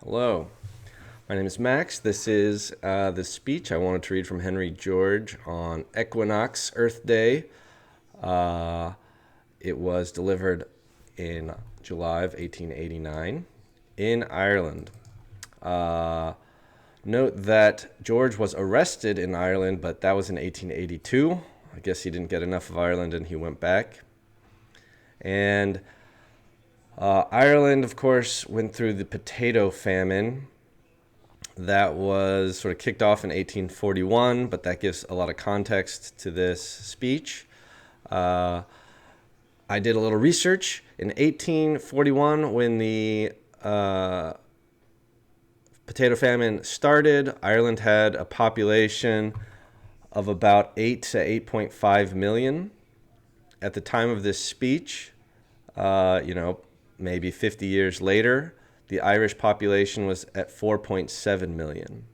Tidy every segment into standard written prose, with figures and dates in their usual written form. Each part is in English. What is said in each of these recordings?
Hello, my name is Max. This is the speech I wanted to read from Henry George on Equinox, Earth Day. It was delivered in July of 1889 in Ireland. Note that George was arrested in Ireland, but that was in 1882. I guess he didn't get enough of Ireland and he went back. And Ireland, of course, went through the potato famine. That was sort of kicked off in 1841, but that gives a lot of context to this speech. I did a little research. In 1841, when the potato famine started, Ireland had a population of about 8 to 8.5 million. At the time of this speech, maybe 50 years later, the Irish population was at 4.7 million.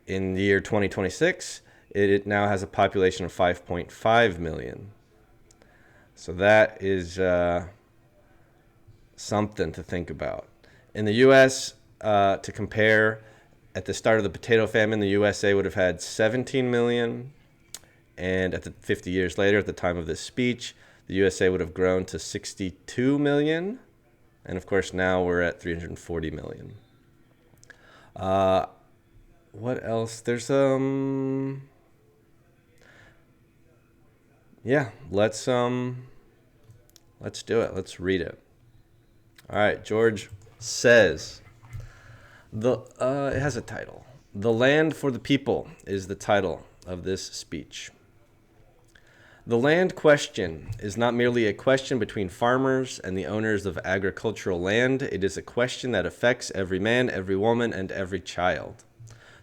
In the year 2026, it now has a population of 5.5 million. So that is something to think about. In the U.S., to compare, at the start of the potato famine, the USA would have had 17 million. And 50 years later, at the time of this speech, the USA would have grown to 62 million. And of course, now we're at 340 million. What else? There's let's do it. Let's read it. All right, George says, it has a title. "The Land for the People" is the title of this speech. The land question is not merely a question between farmers and the owners of agricultural land. It is a question that affects every man, every woman, and every child.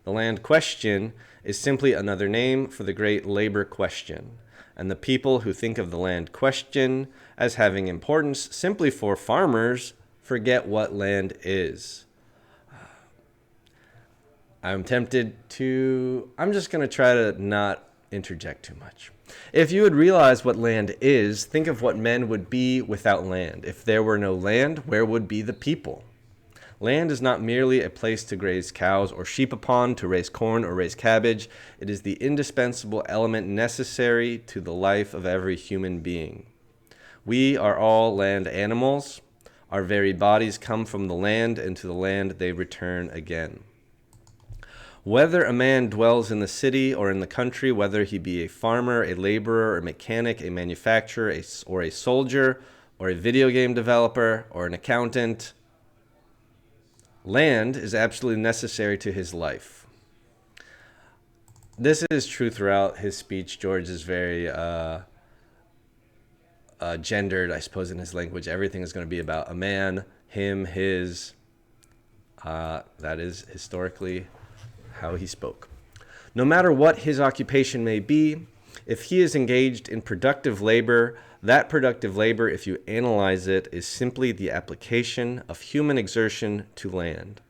The land question is simply another name for the great labor question, and the people who think of the land question as having importance simply for farmers forget what land is. I'm just going to try to not interject too much. If you would realize what land is, think of what men would be without land. If there were no land, where would be the people? Land is not merely a place to graze cows or sheep upon, to raise corn or raise cabbage. It is the indispensable element necessary to the life of every human being. We are all land animals. Our very bodies come from the land, and to the land they return again. Whether a man dwells in the city or in the country, whether he be a farmer, a laborer, a mechanic, a manufacturer, or a soldier, or a video game developer, or an accountant, land is absolutely necessary to his life. This is true throughout his speech. George is very gendered, I suppose, in his language. Everything is going to be about a man, him, his. That is historically how he spoke. No matter what his occupation may be, if he is engaged in productive labor, that productive labor, if you analyze it, is simply the application of human exertion to land,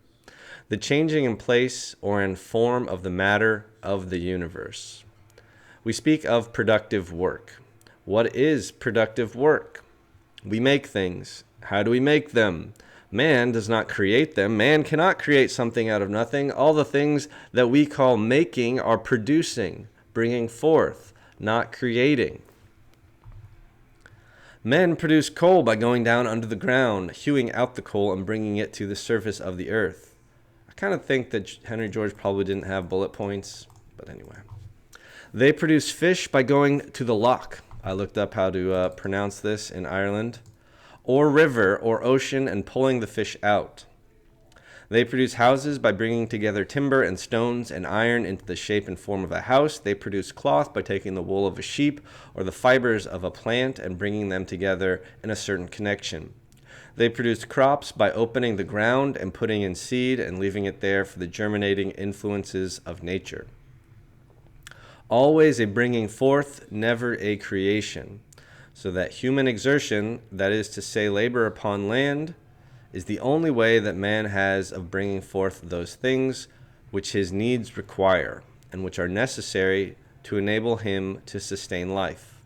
the changing in place or in form of the matter of the universe. We speak of productive work. What is productive work? We make things. How do we make them? Man does not create them. Man cannot create something out of nothing. All the things that we call making are producing, bringing forth, not creating. Men produce coal by going down under the ground, hewing out the coal and bringing it to the surface of the earth. I kind of think that Henry George probably didn't have bullet points, but anyway. They produce fish by going to the loch. I looked up how to pronounce this in Ireland. Or river or ocean and pulling the fish out. They produce houses by bringing together timber and stones and iron into the shape and form of a house. They produce cloth by taking the wool of a sheep or the fibers of a plant and bringing them together in a certain connection. They produce crops by opening the ground and putting in seed and leaving it there for the germinating influences of nature. Always a bringing forth, never a creation. So that human exertion, that is to say labor upon land, is the only way that man has of bringing forth those things which his needs require and which are necessary to enable him to sustain life.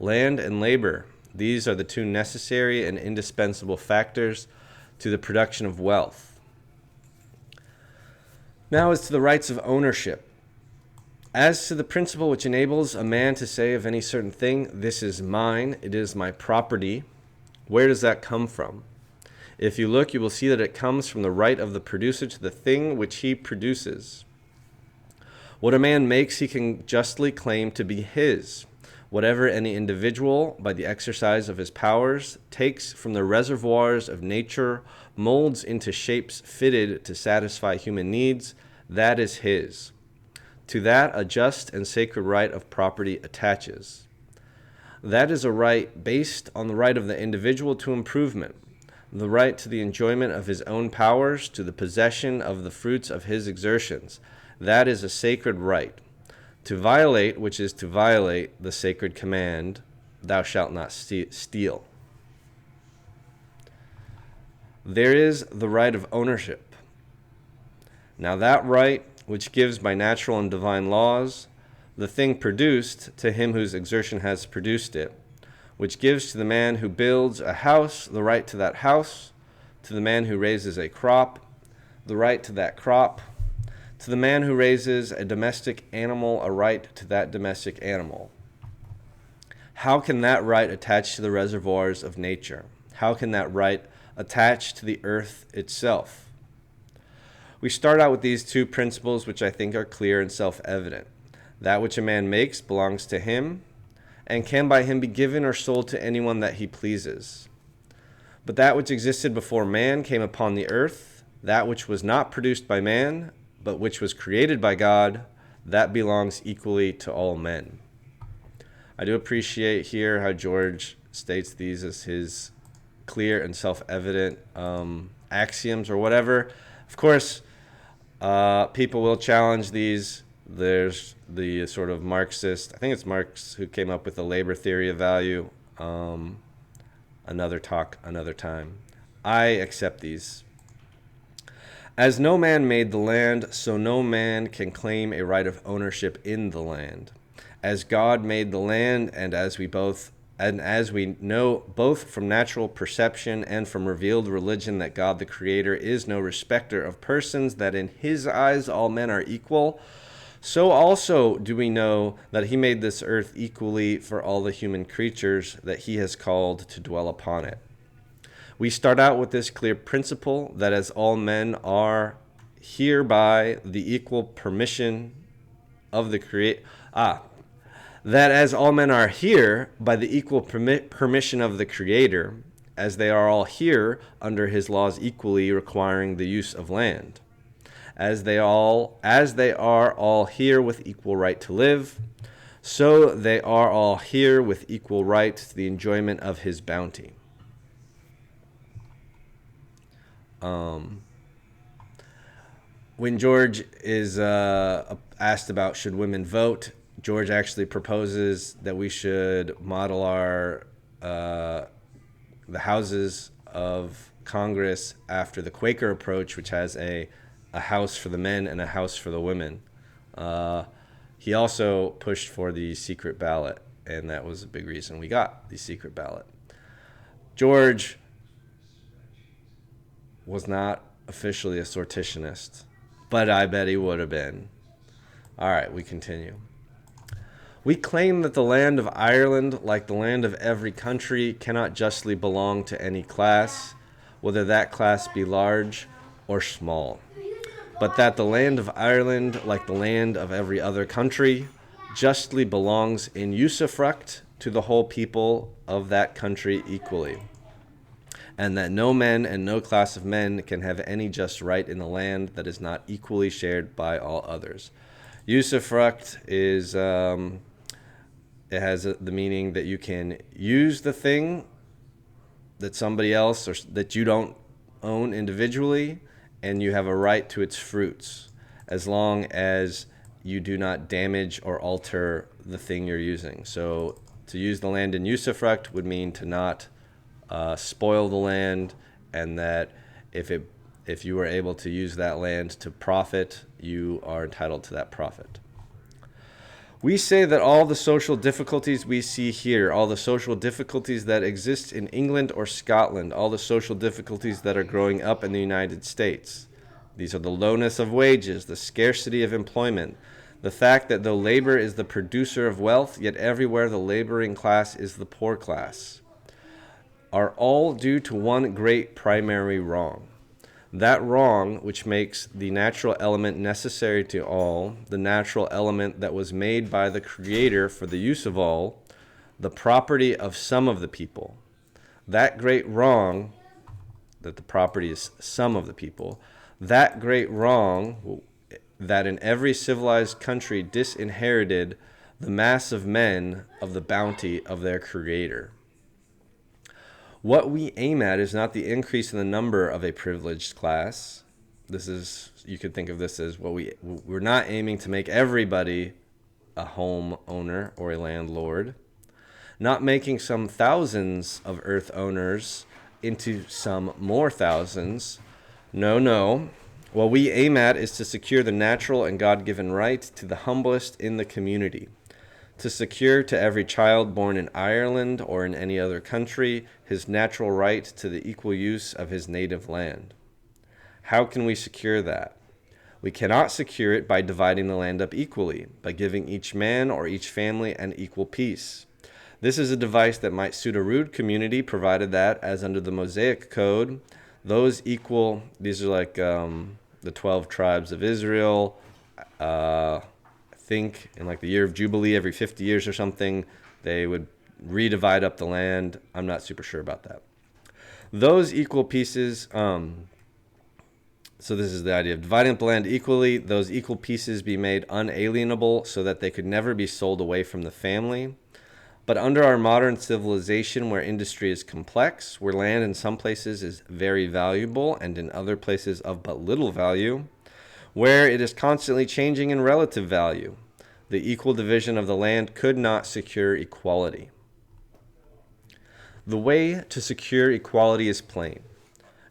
Land and labor, these are the two necessary and indispensable factors to the production of wealth. Now as to the rights of ownership. As to the principle which enables a man to say of any certain thing, this is mine, it is my property, where does that come from? If you look, you will see that it comes from the right of the producer to the thing which he produces. What a man makes, he can justly claim to be his. Whatever any individual, by the exercise of his powers, takes from the reservoirs of nature, molds into shapes fitted to satisfy human needs, that is his. To that a just and sacred right of property attaches. That is a right based on the right of the individual to improvement, the right to the enjoyment of his own powers, to the possession of the fruits of his exertions. That is a sacred right. To violate, which is to violate the sacred command, thou shalt not steal. There is the right of ownership. Now that right, which gives by natural and divine laws the thing produced to him whose exertion has produced it, which gives to the man who builds a house the right to that house, to the man who raises a crop the right to that crop, to the man who raises a domestic animal a right to that domestic animal. How can that right attach to the reservoirs of nature? How can that right attach to the earth itself? We start out with these two principles, which I think are clear and self-evident. That which a man makes belongs to him, and can by him be given or sold to anyone that he pleases. But that which existed before man came upon the earth, that which was not produced by man, but which was created by God, that belongs equally to all men. I do appreciate here how George states these as his clear and self-evident axioms or whatever. Of course, people will challenge these. There's the sort of Marxist, I think it's Marx who came up with the labor theory of value. Another talk, another time. I accept these. As no man made the land, so no man can claim a right of ownership in the land. As God made the land, and as we know both from natural perception and from revealed religion that God the Creator is no respecter of persons, that in his eyes all men are equal, so also do we know that he made this earth equally for all the human creatures that he has called to dwell upon it. We start out with this clear principle that as all men are here by the equal permission of the that as all men are here by the equal permission of the Creator, as they are all here under his laws equally requiring the use of land, as they are all here with equal right to live, so they are all here with equal right to the enjoyment of his bounty. When George is asked about should women vote, George actually proposes that we should model our the houses of Congress after the Quaker approach, which has a house for the men and a house for the women. He also pushed for the secret ballot, and that was a big reason we got the secret ballot. George was not officially a sortitionist, but I bet he would have been. All right, we continue. We claim that the land of Ireland, like the land of every country, cannot justly belong to any class, whether that class be large or small, but that the land of Ireland, like the land of every other country, justly belongs in usufruct to the whole people of that country equally, and that no man and no class of men can have any just right in the land that is not equally shared by all others. Usufruct is, it has the meaning that you can use the thing that somebody else or that you don't own individually, and you have a right to its fruits, as long as you do not damage or alter the thing you're using. So to use the land in usufruct would mean to not spoil the land, and that if you were able to use that land to profit, you are entitled to that profit. We say that all the social difficulties we see here, all the social difficulties that exist in England or Scotland, all the social difficulties that are growing up in the United States, These are the lowness of wages, the scarcity of employment, the fact that though labor is the producer of wealth, yet everywhere the laboring class is the poor class, are all due to one great primary wrong. That wrong which makes the natural element necessary to all, the natural element that was made by the Creator for the use of all, the property of some of the people. That great wrong, that the property is some of the people, that great wrong that in every civilized country disinherited the mass of men of the bounty of their Creator. What we aim at is not the increase in the number of a privileged class. This is, you could think of this as we're not aiming to make everybody a home owner or a landlord, not making some thousands of earth owners into some more thousands. No. What we aim at is to secure the natural and God-given right to the humblest in the community, to secure to every child born in Ireland or in any other country his natural right to the equal use of his native land. How can we secure that? We cannot secure it by dividing the land up equally, by giving each man or each family an equal piece. This is a device that might suit a rude community, provided that, as under the Mosaic Code, these are like the 12 tribes of Israel, think in like the year of Jubilee, every 50 years or something, they would redivide up the land. I'm not super sure about that. Those equal pieces, so this is the idea of dividing up the land equally, those equal pieces be made unalienable so that they could never be sold away from the family. But under our modern civilization, where industry is complex, where land in some places is very valuable and in other places of but little value, where it is constantly changing in relative value, the equal division of the land could not secure equality. The way to secure equality is plain.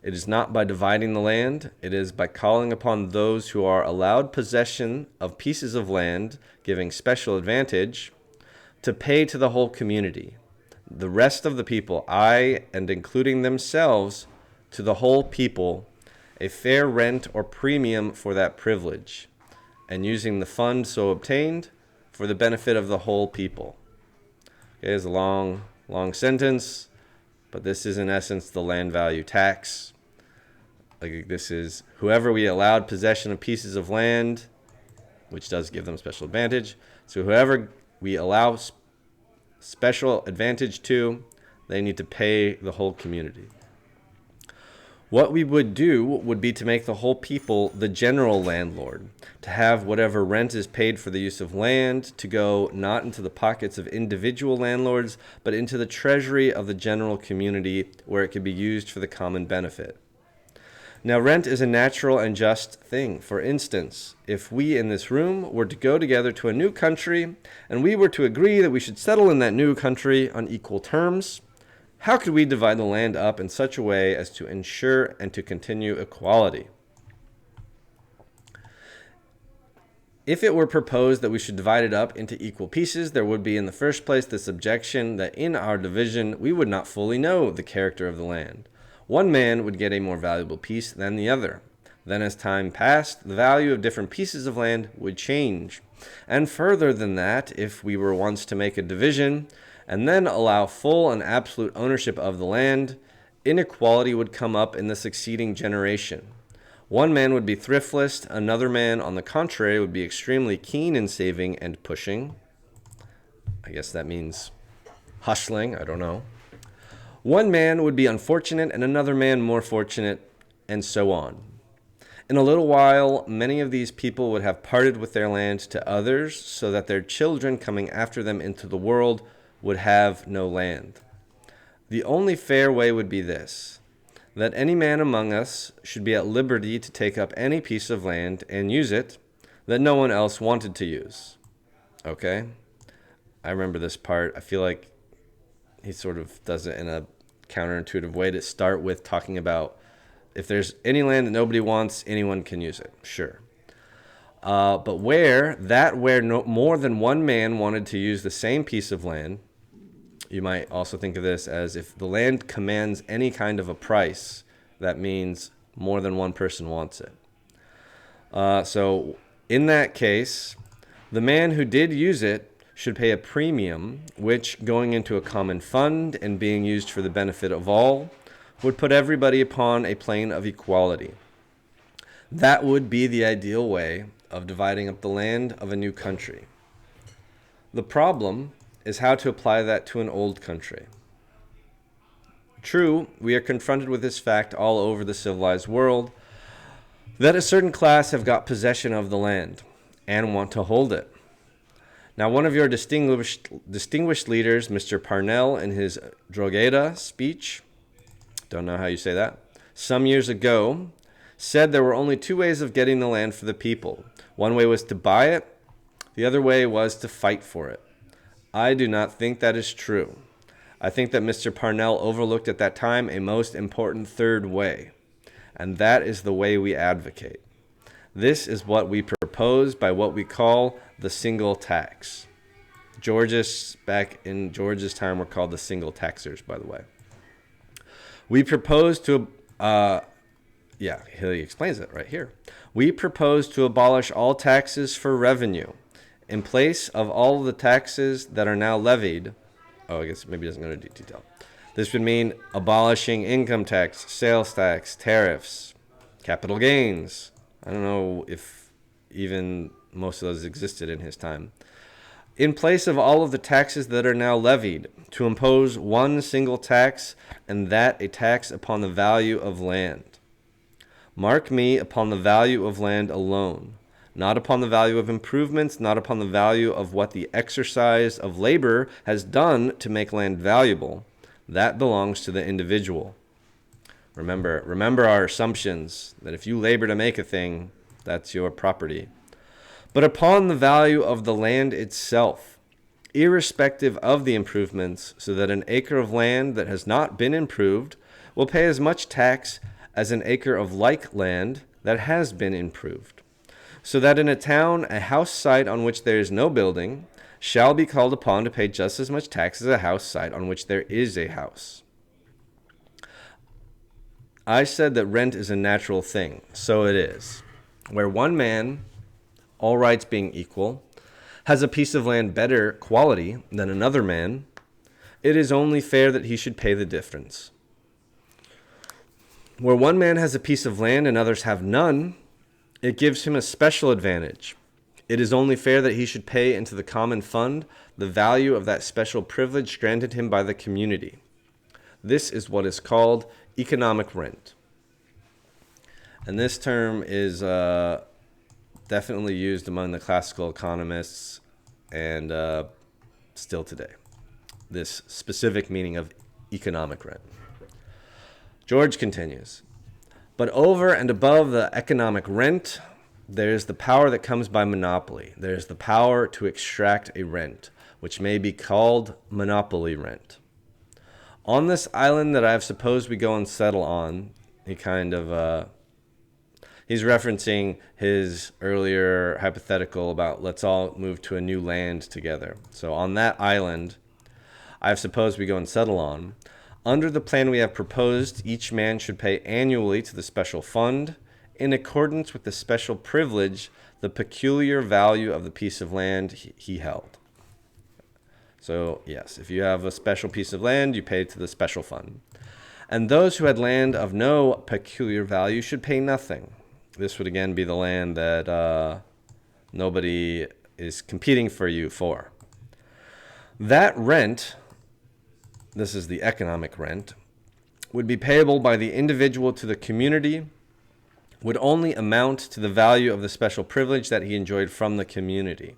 It is not by dividing the land, it is by calling upon those who are allowed possession of pieces of land, giving special advantage, to pay to the whole community, the rest of the people, and including themselves, to the whole people, a fair rent or premium for that privilege, and using the fund so obtained for the benefit of the whole people. Okay, it's a long sentence, but this is in essence the land value tax. Like, this is whoever we allowed possession of pieces of land, which does give them special advantage. So whoever we allow special advantage to, they need to pay the whole community. What we would do would be to make the whole people the general landlord, to have whatever rent is paid for the use of land to go not into the pockets of individual landlords, but into the treasury of the general community where it could be used for the common benefit. Now, rent is a natural and just thing. For instance, if we in this room were to go together to a new country and we were to agree that we should settle in that new country on equal terms, how could we divide the land up in such a way as to ensure and to continue equality? If it were proposed that we should divide it up into equal pieces, there would be in the first place this objection that in our division we would not fully know the character of the land. One man would get a more valuable piece than the other. Then as time passed, the value of different pieces of land would change. And further than that, if we were once to make a division and then allow full and absolute ownership of the land, inequality would come up in the succeeding generation. One man would be thriftless, another man, on the contrary, would be extremely keen in saving and pushing. I guess that means hustling, I don't know. One man would be unfortunate and another man more fortunate, and so on. In a little while, many of these people would have parted with their land to others so that their children coming after them into the world would have no land. The only fair way would be this, that any man among us should be at liberty to take up any piece of land and use it that no one else wanted to use. Okay? I remember this part. I feel like he sort of does it in a counterintuitive way to start with talking about if there's any land that nobody wants, anyone can use it. Sure. But where more than one man wanted to use the same piece of land, you might also think of this as if the land commands any kind of a price, that means more than one person wants it. So in that case, the man who did use it should pay a premium, which, going into a common fund and being used for the benefit of all, would put everybody upon a plane of equality. That would be the ideal way of dividing up the land of a new country. The problem is how to apply that to an old country. True, we are confronted with this fact all over the civilized world, that a certain class have got possession of the land and want to hold it. Now, one of your distinguished leaders, Mr. Parnell, in his Drogheda speech, don't know how you say that, some years ago, said there were only two ways of getting the land for the people. One way was to buy it. The other way was to fight for it. I do not think that is true. I think that Mr. Parnell overlooked at that time a most important third way, and that is the way we advocate. This is what we propose by what we call the single tax. Georgists, back in George's time, were called the single taxers, by the way. We propose to, he explains it right here. We propose to abolish all taxes for revenue. In place of all the taxes that are now levied, I guess maybe it doesn't go into detail. This would mean abolishing income tax, sales tax, tariffs, capital gains. I don't know if even most of those existed in his time. In place of all of the taxes that are now levied, to impose one single tax, and that a tax upon the value of land. Mark me, upon the value of land alone, not upon the value of improvements, not upon the value of what the exercise of labor has done to make land valuable. That belongs to the individual. Remember our assumptions that if you labor to make a thing, that's your property. But upon the value of the land itself, irrespective of the improvements, so that an acre of land that has not been improved will pay as much tax as an acre of like land that has been improved. So that in a town, a house site on which there is no building shall be called upon to pay just as much tax as a house site on which there is a house. I said that rent is a natural thing. So it is. Where one man, all rights being equal, has a piece of land better quality than another man, it is only fair that he should pay the difference. Where one man has a piece of land and others have none, it gives him a special advantage. It is only fair that he should pay into the common fund the value of that special privilege granted him by the community. This is what is called economic rent. And this term is definitely used among the classical economists and still today. This specific meaning of economic rent. George continues. But over and above the economic rent, there's the power that comes by monopoly. There's the power to extract a rent, which may be called monopoly rent. On this island that I've supposed we go and settle on, he's referencing his earlier hypothetical about let's all move to a new land together. So on that island, I've supposed we go and settle on. Under the plan we have proposed, each man should pay annually to the special fund, in accordance with the special privilege, the peculiar value of the piece of land he held. So, yes, if you have a special piece of land, you pay to the special fund. And those who had land of no peculiar value should pay nothing. This would again be the land that nobody is competing for you for. That rent, this is the economic rent, would be payable by the individual to the community, would only amount to the value of the special privilege that he enjoyed from the community.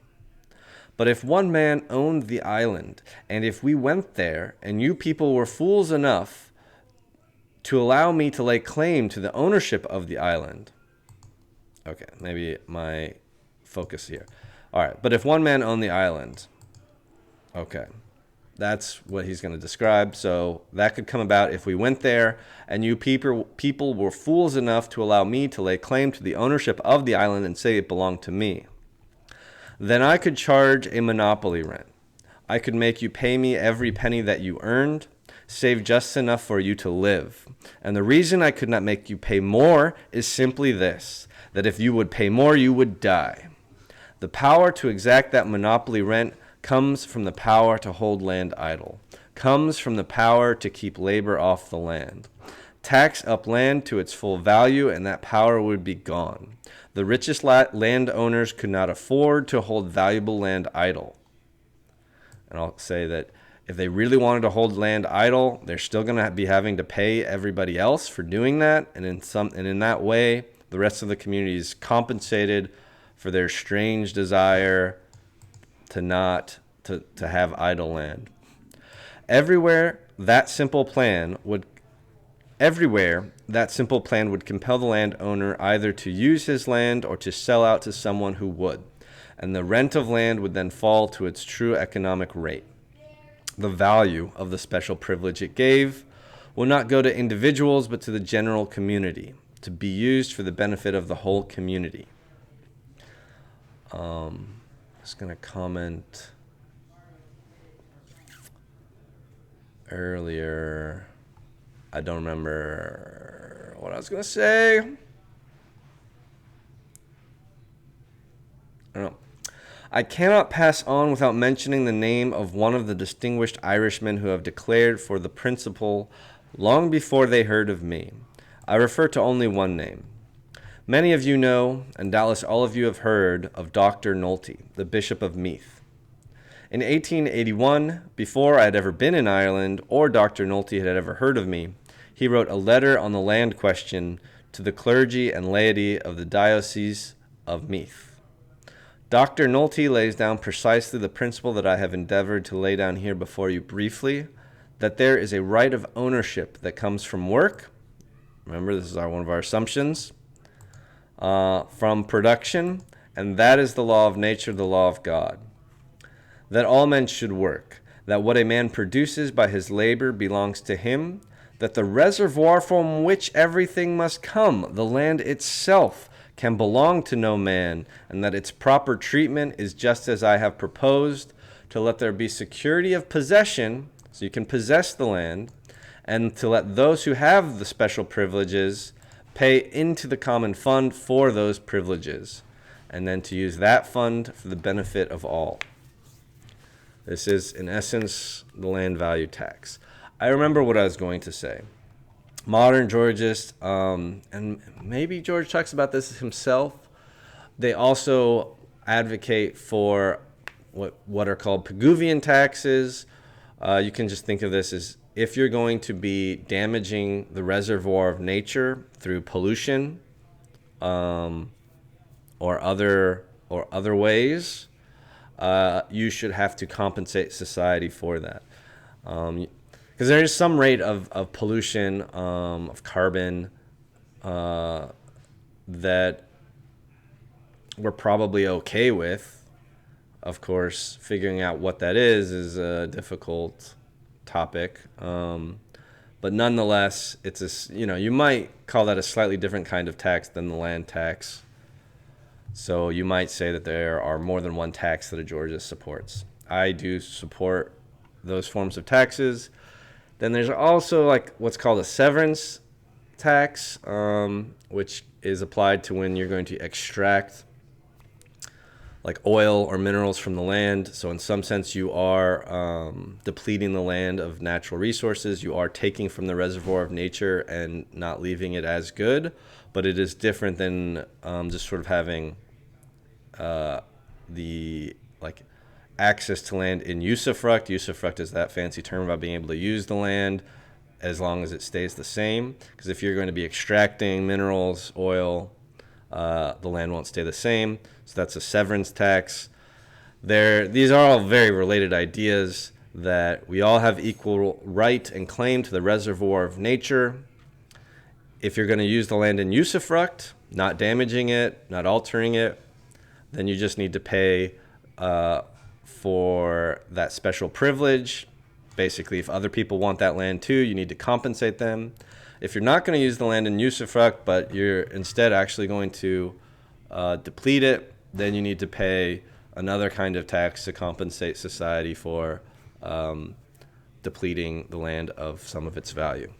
But if one man owned the island, and if we went there, and you people were fools enough to allow me to lay claim to the ownership of the island. Okay, maybe my focus here. All right, but if one man owned the island, okay. That's what he's going to describe. So that could come about if we went there and you people were fools enough to allow me to lay claim to the ownership of the island and say it belonged to me. Then I could charge a monopoly rent. I could make you pay me every penny that you earned, save just enough for you to live. And the reason I could not make you pay more is simply this, that if you would pay more, you would die. The power to exact that monopoly rent comes from the power to hold land idle, comes from the power to keep labor off the land. Tax up land to its full value, and that power would be gone. The richest landowners could not afford to hold valuable land idle. And I'll say that if they really wanted to hold land idle, they're still going to be having to pay everybody else for doing that, and in that way, the rest of the community is compensated for their strange desire to have idle land. Everywhere that simple plan would compel the landowner either to use his land or to sell out to someone who would, and the rent of land would then fall to its true economic rate. The value of the special privilege it gave will not go to individuals but to the general community, to be used for the benefit of the whole community. Just going to comment earlier. I don't remember what I was going to say. I don't know. I cannot pass on without mentioning the name of one of the distinguished Irishmen who have declared for the principle long before they heard of me. I refer to only one name. Many of you know, and doubtless all of you have heard, of Dr. Nolte, the Bishop of Meath. In 1881, before I had ever been in Ireland or Dr. Nolte had ever heard of me, he wrote a letter on the land question to the clergy and laity of the Diocese of Meath. Dr. Nolte lays down precisely the principle that I have endeavored to lay down here before you briefly, that there is a right of ownership that comes from work. Remember, this is one of our assumptions. From production, and that is the law of nature, the law of God. That all men should work, that what a man produces by his labor belongs to him, that the reservoir from which everything must come, the land itself, can belong to no man, and that its proper treatment is just as I have proposed, to let there be security of possession, so you can possess the land, and to let those who have the special privileges pay into the common fund for those privileges, and then to use that fund for the benefit of all. This is, in essence, the land value tax. I remember what I was going to say. Modern Georgists, and maybe George talks about this himself, they also advocate for what are called Pigouvian taxes. You can just think of this as if you're going to be damaging the reservoir of nature through pollution or other ways, you should have to compensate society for that. Because there is some rate of pollution, of carbon, that we're probably okay with. Of course, figuring out what that is a difficult topic. But nonetheless, it's you might call that a slightly different kind of tax than the land tax. So you might say that there are more than one tax that a Georgia supports. I do support those forms of taxes. Then there's also like what's called a severance tax, which is applied to when you're going to extract like oil or minerals from the land. So in some sense, you are depleting the land of natural resources. You are taking from the reservoir of nature and not leaving it as good. But it is different than just sort of having the like access to land in usufruct. Usufruct is that fancy term about being able to use the land as long as it stays the same. Because if you're going to be extracting minerals, oil, the land won't stay the same. So that's a severance tax. These are all very related ideas that we all have equal right and claim to the reservoir of nature. If you're going to use the land in usufruct, not damaging it, not altering it, then you just need to pay for that special privilege. Basically, if other people want that land too, you need to compensate them. If you're not going to use the land in usufruct, but you're instead actually going to deplete it, then you need to pay another kind of tax to compensate society for depleting the land of some of its value.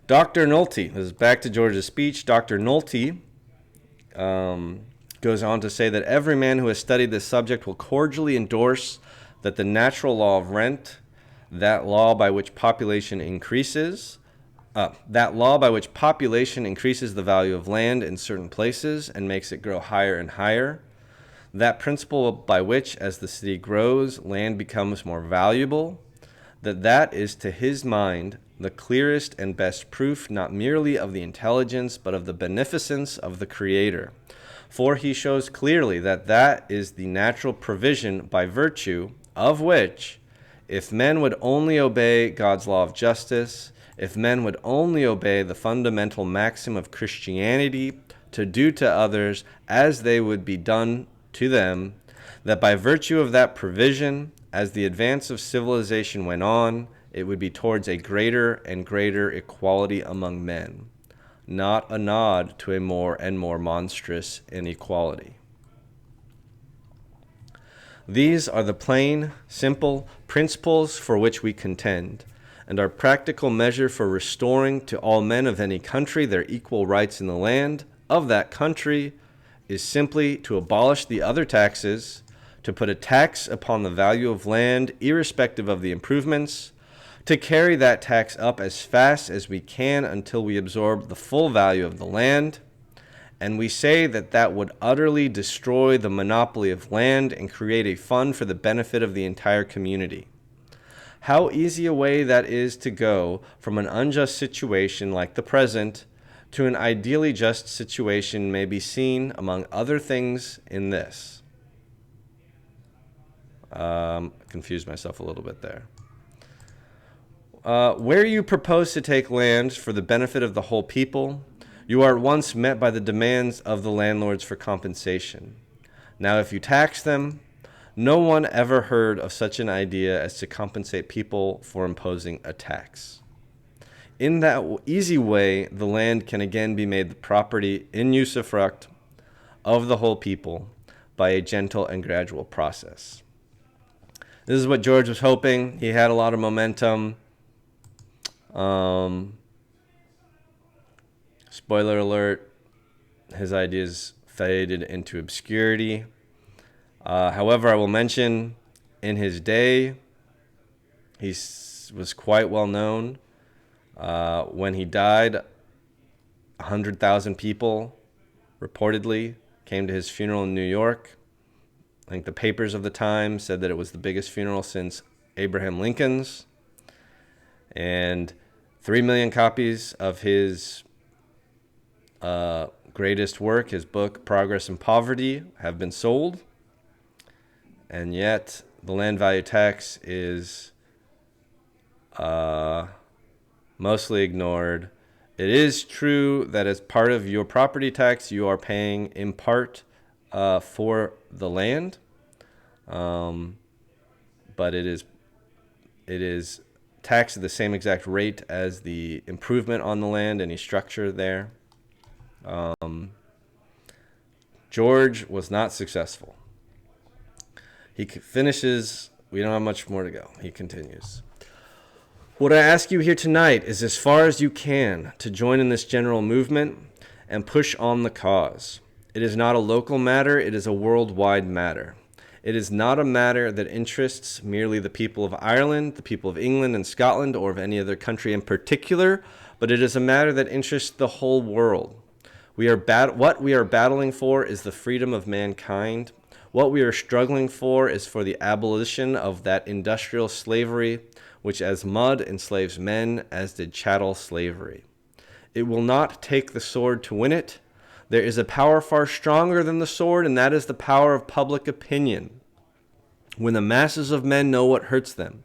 Dr. Nolte, this is back to George's speech. Dr. Nolte goes on to say that every man who has studied this subject will cordially endorse that the natural law of rent, that law by which population increases the value of land in certain places and makes it grow higher and higher, that principle by which, as the city grows, land becomes more valuable, that is, to his mind, the clearest and best proof not merely of the intelligence but of the beneficence of the Creator. For he shows clearly that is the natural provision by virtue of which, if men would only obey God's law of justice, if men would only obey the fundamental maxim of Christianity to do to others as they would be done to them, that by virtue of that provision, as the advance of civilization went on, it would be towards a greater and greater equality among men, not a nod to a more and more monstrous inequality. These are the plain, simple principles for which we contend, and our practical measure for restoring to all men of any country their equal rights in the land of that country is simply to abolish the other taxes, to put a tax upon the value of land irrespective of the improvements, to carry that tax up as fast as we can until we absorb the full value of the land, and we say that would utterly destroy the monopoly of land and create a fund for the benefit of the entire community. How easy a way that is to go from an unjust situation like the present to an ideally just situation may be seen, among other things, in this. Confused myself a little bit there. Where you propose to take land for the benefit of the whole people, you are at once met by the demands of the landlords for compensation. Now, if you tax them, no one ever heard of such an idea as to compensate people for imposing a tax. In that easy way, the land can again be made the property in usufruct of the whole people by a gentle and gradual process. This is what George was hoping. He had a lot of momentum. Spoiler alert, his ideas faded into obscurity. However, I will mention, in his day, he was quite well known. When he died, 100,000 people reportedly came to his funeral in New York. I think the papers of the time said that it was the biggest funeral since Abraham Lincoln's. And 3 million copies of his greatest work, his book, Progress and Poverty, have been sold. And yet, the land value tax is mostly ignored. It is true that as part of your property tax, you are paying in part for the land, but it is taxed at the same exact rate as the improvement on the land, any structure there. George was not successful. He finishes, we don't have much more to go. He continues. What I ask you here tonight is, as far as you can, to join in this general movement and push on the cause. It is not a local matter, it is a worldwide matter. It is not a matter that interests merely the people of Ireland, the people of England and Scotland, or of any other country in particular, but it is a matter that interests the whole world. What we are battling for is the freedom of mankind. What we are struggling for is for the abolition of that industrial slavery, which as mud enslaves men, as did chattel slavery. It will not take the sword to win it. There is a power far stronger than the sword, and that is the power of public opinion. When the masses of men know what hurts them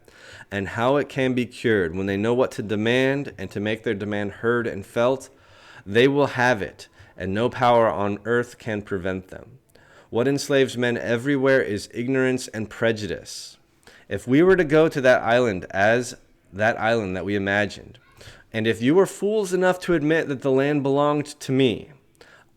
and how it can be cured, when they know what to demand and to make their demand heard and felt, they will have it, and no power on earth can prevent them. What enslaves men everywhere is ignorance and prejudice. If we were to go to that island as that island that we imagined, and if you were fools enough to admit that the land belonged to me,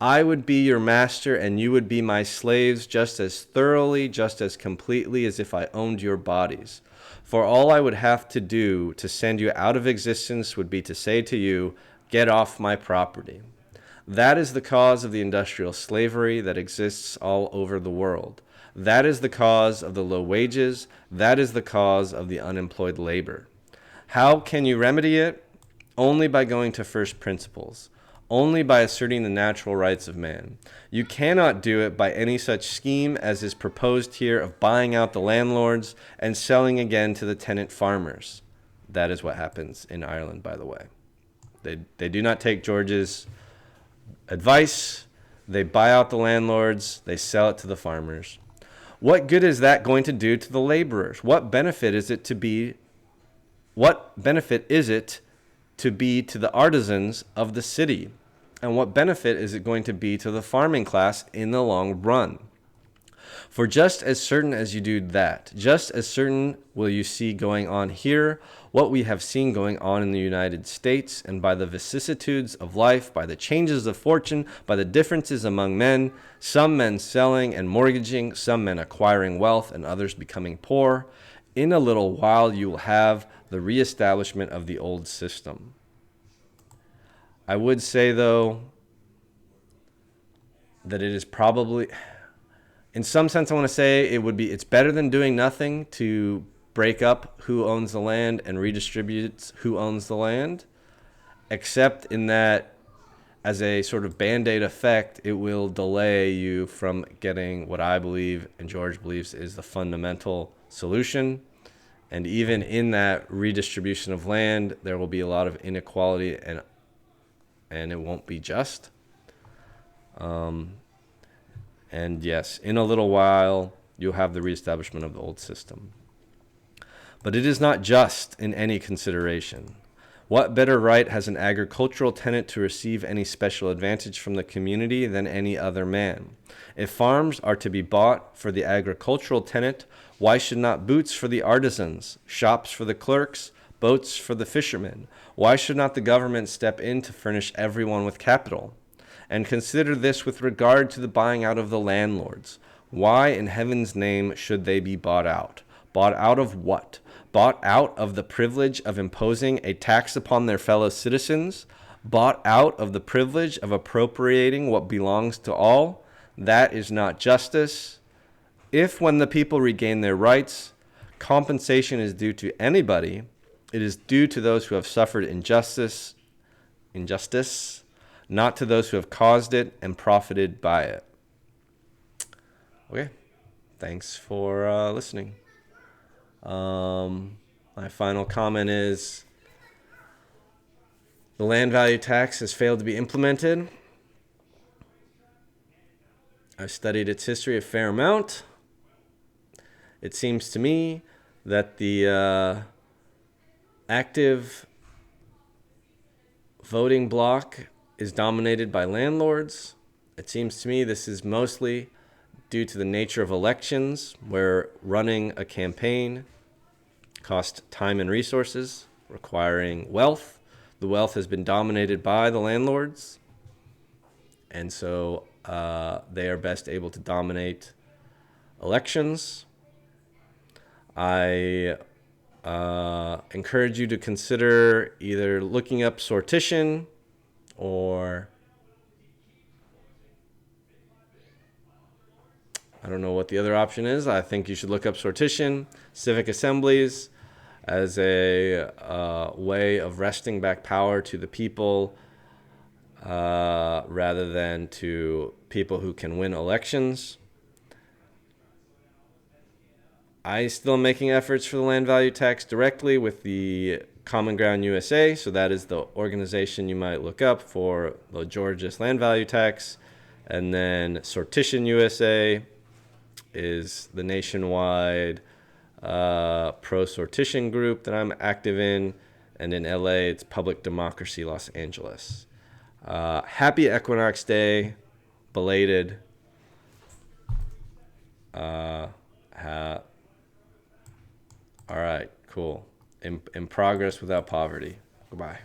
I would be your master and you would be my slaves just as thoroughly, just as completely as if I owned your bodies. For all I would have to do to send you out of existence would be to say to you, get off my property. That is the cause of the industrial slavery that exists all over the world. That is the cause of the low wages. That is the cause of the unemployed labor. How can you remedy it? Only by going to first principles. Only by asserting the natural rights of man. You cannot do it by any such scheme as is proposed here of buying out the landlords and selling again to the tenant farmers. That is what happens in Ireland, by the way. They do not take George's advice. They buy out the landlords. They sell it to the farmers. What good is that going to do to the laborers? What benefit is it to be to the artisans of the city? And what benefit is it going to be to the farming class in the long run? For just as certain as you do that, just as certain will you see going on here what we have seen going on in the United States, and by the vicissitudes of life, by the changes of fortune, by the differences among men, some men selling and mortgaging, some men acquiring wealth, and others becoming poor. In a little while you will have the reestablishment of the old system. I would say, though, that it is probably, in some sense, I want to say it's better than doing nothing to break up who owns the land and redistributes who owns the land, except in that, as a sort of Band-Aid effect, it will delay you from getting what I believe and George believes is the fundamental solution. And even in that redistribution of land, there will be a lot of inequality and it won't be just. And yes, in a little while, you'll have the reestablishment of the old system. But it is not just in any consideration. What better right has an agricultural tenant to receive any special advantage from the community than any other man? If farms are to be bought for the agricultural tenant, why should not boots for the artisans, shops for the clerks, boats for the fishermen? Why should not the government step in to furnish everyone with capital? And consider this with regard to the buying out of the landlords. Why in heaven's name should they be bought out? Bought out of what? Bought out of the privilege of imposing a tax upon their fellow citizens? Bought out of the privilege of appropriating what belongs to all? That is not justice. If, when the people regain their rights, compensation is due to anybody, it is due to those who have suffered injustice, not to those who have caused it and profited by it. Okay, thanks for listening. My final comment is the land value tax has failed to be implemented. I've studied its history a fair amount. It seems to me that the active voting bloc is dominated by landlords. It seems to me this is mostly due to the nature of elections, where running a campaign costs time and resources, requiring wealth. The wealth has been dominated by the landlords, and so they are best able to dominate elections. I encourage you to consider either looking up sortition or I don't know what the other option is. I think you should look up sortition, civic assemblies, as a way of wresting back power to the people rather than to people who can win elections. I still am making efforts for the land value tax directly with the Common Ground USA. So that is the organization you might look up for the Georgia's land value tax. And then Sortition USA is the nationwide pro-sortition group that I'm active in. And in LA, it's Public Democracy Los Angeles. Happy Equinox Day, belated. All right, cool. In progress without poverty. Goodbye.